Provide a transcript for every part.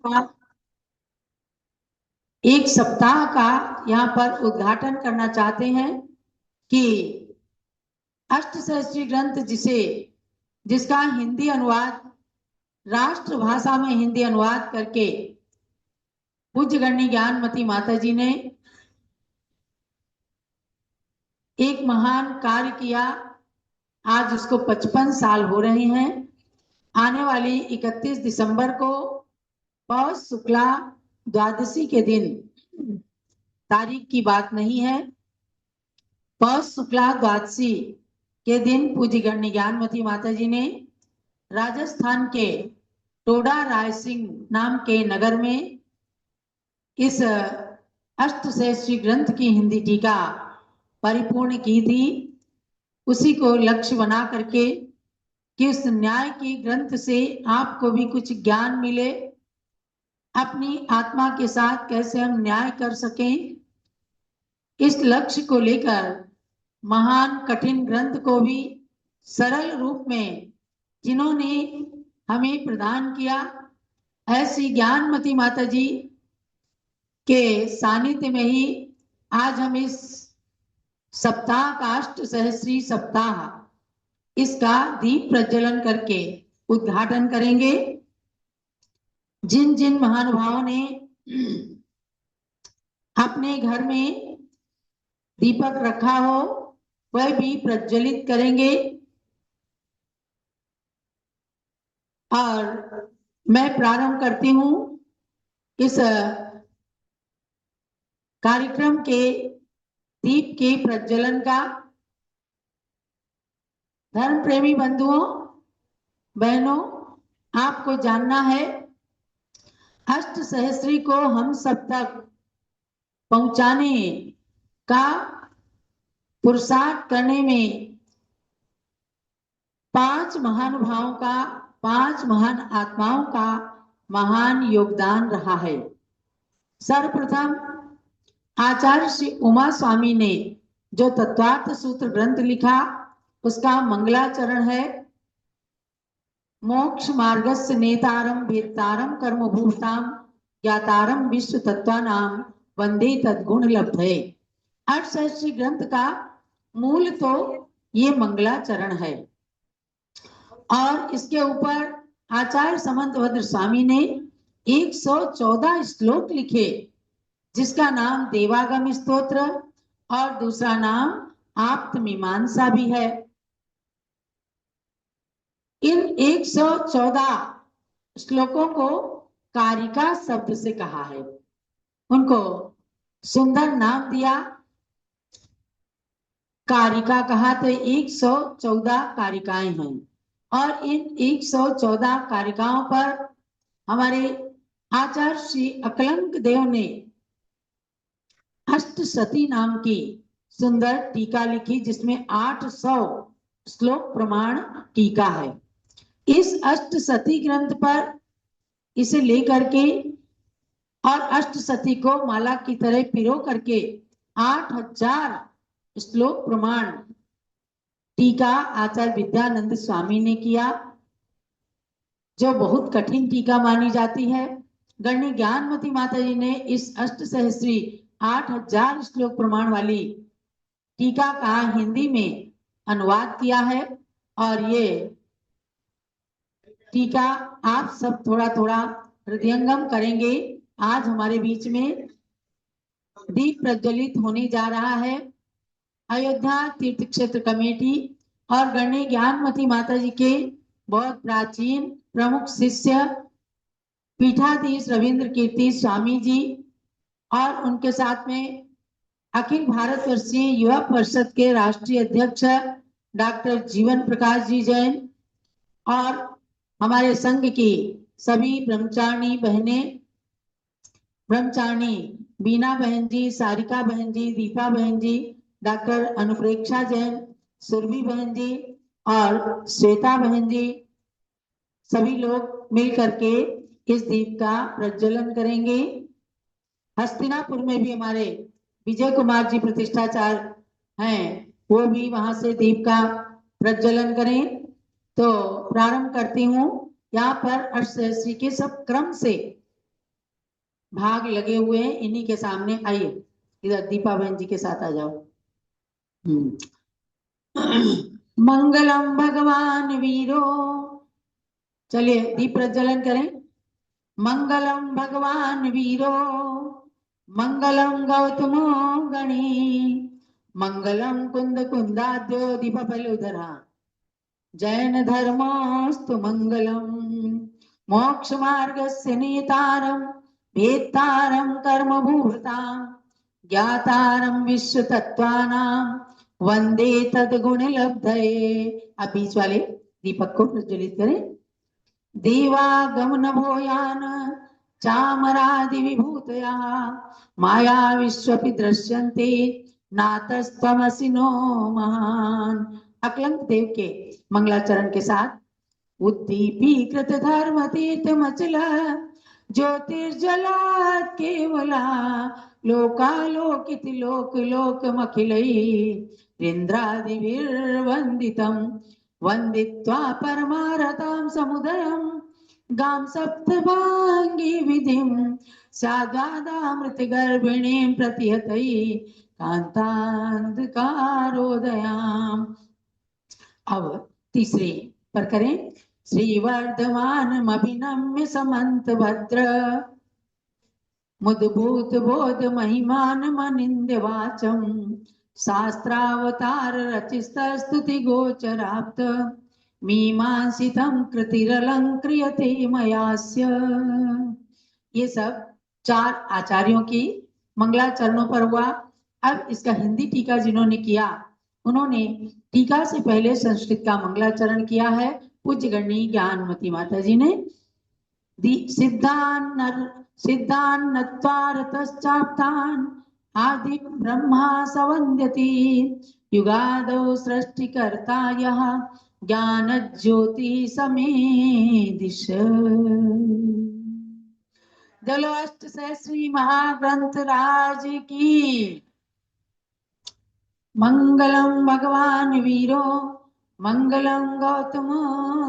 का एक सप्ताह का यहाँ पर उद्घाटन करना चाहते हैं कि अष्टसहस्त्री ग्रंथ जिसका हिंदी अनुवाद, राष्ट्रभाषा में हिंदी अनुवाद करके पूज्य गण्य ज्ञानमती माता जी ने एक महान कार्य किया। आज उसको 55 साल हो रहे हैं। आने वाली 31 दिसंबर को पौष शुक्ला द्वादशी के दिन, तारीख की बात नहीं है, पौष शुक्ला द्वादशी के दिन पूज्य गण्य ज्ञानमती माता जी ने राजस्थान के टोडा रायसिंह नाम के नगर में इस अष्टसहस्त्री ग्रंथ की हिंदी टीका परिपूर्ण की थी। उसी को लक्ष्य बना करके कि उस न्याय की ग्रंथ से आपको भी कुछ ज्ञान मिले, अपनी आत्मा के साथ कैसे हम न्याय कर सकें, इस लक्ष्य को लेकर महान कठिन ग्रंथ को भी सरल रूप में जिन्होंने हमें प्रदान किया, ऐसी ज्ञानमती माता जी के सानिध्य में ही आज हम इस सप्ताह का अष्टसहस्त्री सप्ताह इसका दीप प्रज्वलन करके उद्घाटन करेंगे। जिन जिन महानुभावों ने अपने घर में दीपक रखा हो वह भी प्रज्वलित करेंगे। और मैं प्रारंभ करती हूं इस कार्यक्रम के दीप के प्रज्वलन का। धर्म प्रेमी बंधुओं बहनों, आपको जानना है अष्टसहस्त्री को हम सब तक पहुंचाने का पुरुषार्थ करने में 5 महानुभावों का, 5 महान आत्माओं का महान योगदान रहा है। सर्वप्रथम आचार्य श्री उमा स्वामी ने जो तत्वार्थ सूत्र ग्रंथ लिखा उसका मंगलाचरण है। मोक्ष मार्गस्य नेतारम भेदतारम कर्म भूताम ज्ञातारम विश्व तत्वानाम वंदे तद्गुण लब्धे। अष्टसहस्त्री ग्रंथ का मूल तो ये मंगलाचरण है और इसके ऊपर आचार्य समंतभद्र स्वामी ने 114 श्लोक लिखे, जिसका नाम देवागम स्तोत्र और दूसरा नाम आप्तमीमांसा भी है। इन 114 श्लोकों को कारिका शब्द से कहा है। उनको सुंदर नाम दिया, कारिका कहा, तो 114 कारिकाएं हैं और इन 114 कारिकाओं पर हमारे आचार्य श्री अकलंक देव ने अष्टसती नाम की सुंदर टीका लिखी, जिसमें 800 श्लोक प्रमाण टीका है। इस अष्टसती ग्रंथ पर इसे लेकर के और अष्टसती को माला की तरह पिरो करके 8000 श्लोक प्रमाण टीका आचार्य विद्यानंद स्वामी ने किया, जो बहुत कठिन टीका मानी जाती है। गण्य ज्ञानमती माता जी ने इस अष्टसहस्त्री 8000 श्लोक प्रमाण वाली टीका का हिंदी में अनुवाद किया है और ये टीका आप सब थोड़ा थोड़ा हृदयंगम करेंगे। आज हमारे बीच में दीप प्रज्वलित होने जा रहा है। अयोध्या तीर्थ क्षेत्र कमेटी और गण्य ज्ञानमती माता जी के बहुत प्राचीन प्रमुख शिष्य पीठाधीश रविंद्र कीर्ति स्वामी जी और उनके साथ में अखिल भारतवर्षीय युवा परिषद के राष्ट्रीय अध्यक्ष डॉक्टर जीवन प्रकाश जी जैन और हमारे संघ की सभी ब्रह्मचारिणी बहनें, ब्रह्मचारिणी बीना बहन जी, सारिका बहन जी, दीपा बहन जी, डॉक्टर अनुप्रेक्षा जैन, सुरभि बहन जी और श्वेता बहन जी, सभी लोग मिल करके इस दीप का प्रज्वलन करेंगे। हस्तिनापुर में भी हमारे विजय कुमार जी प्रतिष्ठाचार्य हैं, वो भी वहां से दीप का प्रज्वलन करें। तो प्रारंभ करती हूँ। यहाँ पर अष्टसहस्त्री के सब क्रम से भाग लगे हुए हैं, इन्हीं के सामने आइए, इधर दीपा बहन जी के साथ आ जाओ। मंगलम भगवान वीरो, चलिए दीप प्रज्वलन करें। मंगलम भगवान वीरो, मंगलम गौतमो गणी, मंगलम कुंद कुंदाद्यो दीपा पहले उधर, हाँ। जैन धर्मोस्तु मंगलम, मोक्ष मार्गस्य नेतारम, भेत्तारम कर्म भूभृताम, ज्ञातारम विश्व तत्वानां, वंदे तद्गुण लब्धये। अब बीच वाले दीपक को प्रज्वलित करें। देवागमन भोयान चामरादि विभूतया, माया विश्वपि दृश्यन्ते नातस्त्वमसि नो महान। अकलंक देव के मंगलाचरण के साथ। उद्दीपीकृत धर्म तीर्थ मचला, ज्योतिर्जलात् केवला, लोकालोकित लोक लोकमखिलैरिन्द्रादिभिर्वन्दितं, वन्दित्वा परमारतां समुदयं, गां सप्तभाङ्गी विधिं, साद्वादामृतगर्भिणीं प्रतिहतै कान्तान्धकारोदयाम्। अब तीसरे पर करें। श्रीवर्धमान अभिनम्य समंत भद्र, मुद्भूत बोध महिमान मनिंद्य वाचम, शास्त्रावतार रचित स्तुति गोचराप्त, मीमांसितम कृतिरलंक्रियते मयास्य। ये सब चार आचार्यों की मंगलाचरणों पर हुआ। अब इसका हिंदी टीका जिन्होंने किया, उन्होंने टीका से पहले संस्कृत का मंगलाचरण किया है। पूज्य गणनी ज्ञानमती माता जी ने सिद्धान्नत्वारतश्चाप्तान् आदि ब्रह्मा सवन्द्यति, युगादौ सृष्टिकर्ता यः ज्ञानज्योति समेदिश। दलो अष्ट सहस्री महाग्रंथ राज की। मंगलम भगवान वीरो, मंगलम गौतम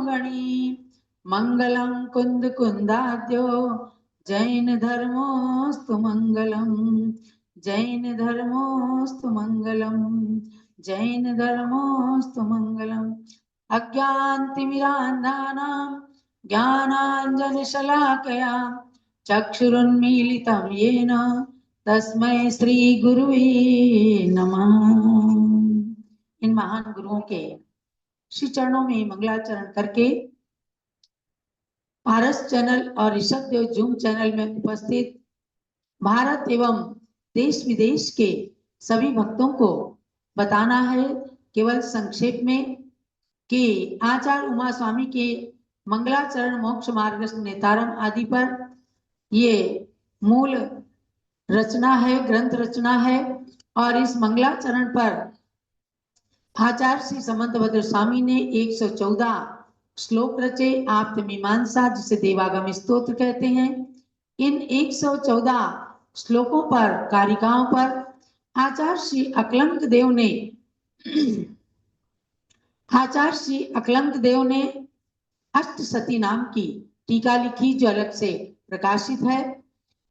गणी, मंगलम कुंद कुंदाद्यो, जैन धर्मोस्तु मंगलम, जैन धर्मोस्तु मंगलम, जैन धर्मोस्तु मंगलम। अज्ञानतिमिरान्धानां ज्ञानाञ्जनशलाकया चक्षुरुन्मीलितं येन तस्मै श्री गुरुवे नमः। इन महान गुरुओं के श्री चरणों में मंगलाचरण करके पारस चैनल और ऋषभ देव जूम चैनल में उपस्थित भारत एवं देश विदेश के सभी भक्तों को बताना है केवल संक्षेप में कि आचार्य उमा स्वामी के मंगलाचरण मोक्ष मार्ग नेतारम आदि पर ये मूल रचना है, ग्रंथ रचना है। और इस मंगलाचरण पर आचार्य श्री समंतभद्र स्वामी ने 114 श्लोक रचे, आप्त मीमांसा जिसे देवागम स्तोत्र कहते हैं। इन 114 श्लोकों पर, कारिकाओं पर आचार्य श्री अकलंक देव ने अष्टसती नाम की टीका लिखी जो अलग से प्रकाशित है।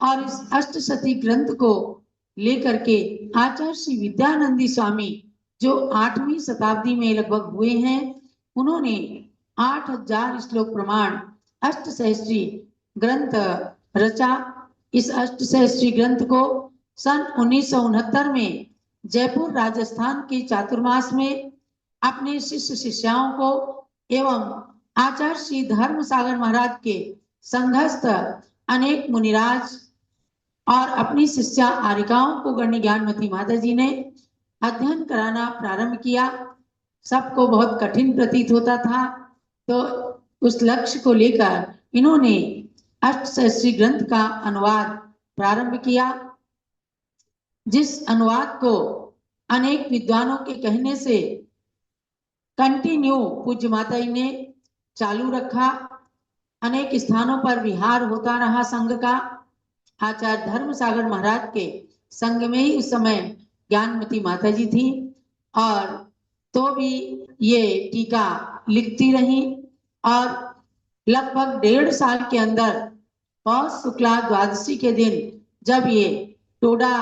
और इस अष्टसती ग्रंथ को लेकर के आचार्य श्री विद्यानंदी स्वामी जो 8वीं शताब्दी में लगभग हुए हैं, उन्होंने 8000 श्लोक प्रमाण अष्टसहस्त्री ग्रंथ रचा। इस अष्टसहस्त्री ग्रंथ को सन 1969 में जयपुर राजस्थान के चातुर्मास में अपने शिष्य शिष्याओं को एवं आचार्य श्री धर्म सागर महाराज के संघस्थ अनेक मुनिराज और अपनी शिष्या आरिकाओं को गणनी ज्ञानमती माता जी ने अध्ययन कराना प्रारंभ किया। सबको बहुत कठिन प्रतीत होता था, तो उस लक्ष्य को लेकर इन्होंने अष्टसहस्त्री ग्रंथ का अनुवाद प्रारंभ किया, जिस अनुवाद को अनेक विद्वानों के कहने से कंटिन्यू पूज्य माता जी ने चालू रखा। अनेक स्थानों पर विहार होता रहा संघ का। आचार्य धर्म सागर महाराज के संघ में ही उस समय ज्ञानमती माता जी थी, और तो भी ये टीका लिखती रही। और लगभग 1.5 साल के अंदर पौष शुक्ला द्वादशी के दिन जब ये टोडा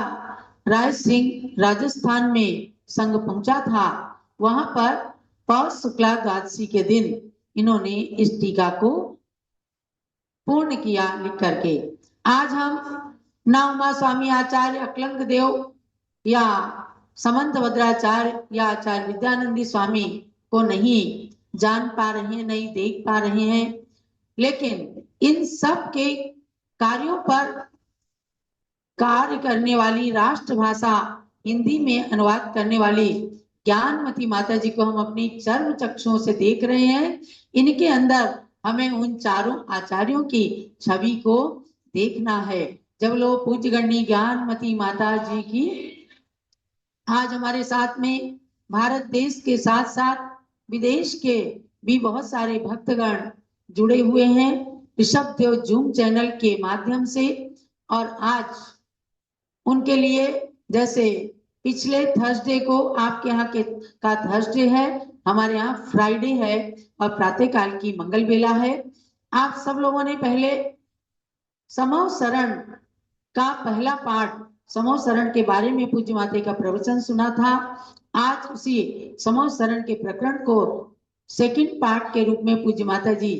राय सिंह राजस्थान में संघ पहुंचा था, वहां पर पौष शुक्ला द्वादशी के दिन इन्होंने इस टीका को पूर्ण किया लिख करके। आज हम ना उमा स्वामी आचार्य अकलंग देव या समंत भद्राचार्य या आचार्य विद्यानंदी स्वामी को नहीं जान पा रहे हैं, नहीं देख पा रहे हैं, लेकिन इन सब के कार्यों पर कार्य करने वाली, राष्ट्रभाषा हिंदी में अनुवाद करने वाली ज्ञानमती माता जी को हम अपनी चर्म चक्षुओं से देख रहे हैं। इनके अंदर हमें उन चारों आचार्यों की छवि को देखना है। जब लोग पूज्य गणनी ज्ञानमती माता जी की आज हमारे साथ में भारत देश के साथ साथ विदेश के भी बहुत सारे भक्तगण जुड़े हुए हैं ऋषभ देव जूम चैनल के माध्यम से। और आज उनके लिए, जैसे पिछले थर्सडे को आपके यहाँ के का थर्सडे है, हमारे यहाँ फ्राइडे है और प्रातःकाल की मंगल बेला है। आप सब लोगों ने पहले समूह शरण का पहला पाठ, समूह शरण के बारे में पूज्य माता का प्रवचन सुना था। आज उसी समूह शरण के प्रकरण को सेकंड पार्ट के रूप में पूज्य माता जी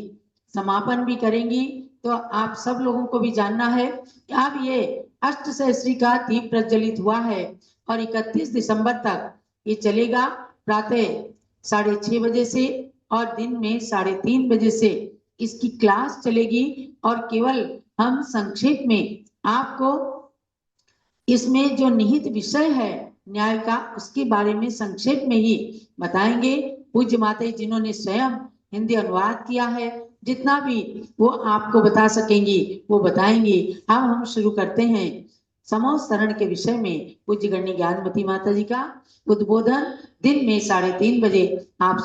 समापन भी करेंगी। तो आप सब लोगों को भी जानना है कि अब ये अष्टसहस्री का दीप प्रज्वलित हुआ है और 31 दिसंबर तक ये चलेगा। प्रातः 6:30 बजे से और दिन में 3:30 बजे से इसकी क्लास चलेगी। और केवल हम संक्षेप में आपको इसमें जो निहित विषय है न्याय का, उसके बारे में संक्षेप में ही बताएंगे। पूज्य माता जिन्होंने स्वयं हिंदी अनुवाद किया है, जितना भी वो आपको बता सकेंगी वो बताएंगी। अब हम शुरू करते हैं समूह शरण के विषय में पूज्य गणनी ज्ञानमती माता जी का उद्बोधन। दिन में 3:30 बजे आप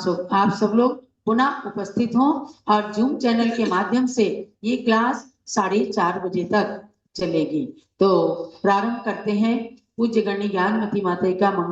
सब लोग पुनः उपस्थित हों और जूम चैनल के माध्यम से ये क्लास 4:30 बजे तक चलेगी। तो प्रारंभ करते हैं पूज्य गणनी ज्ञानमती माता का मंगल।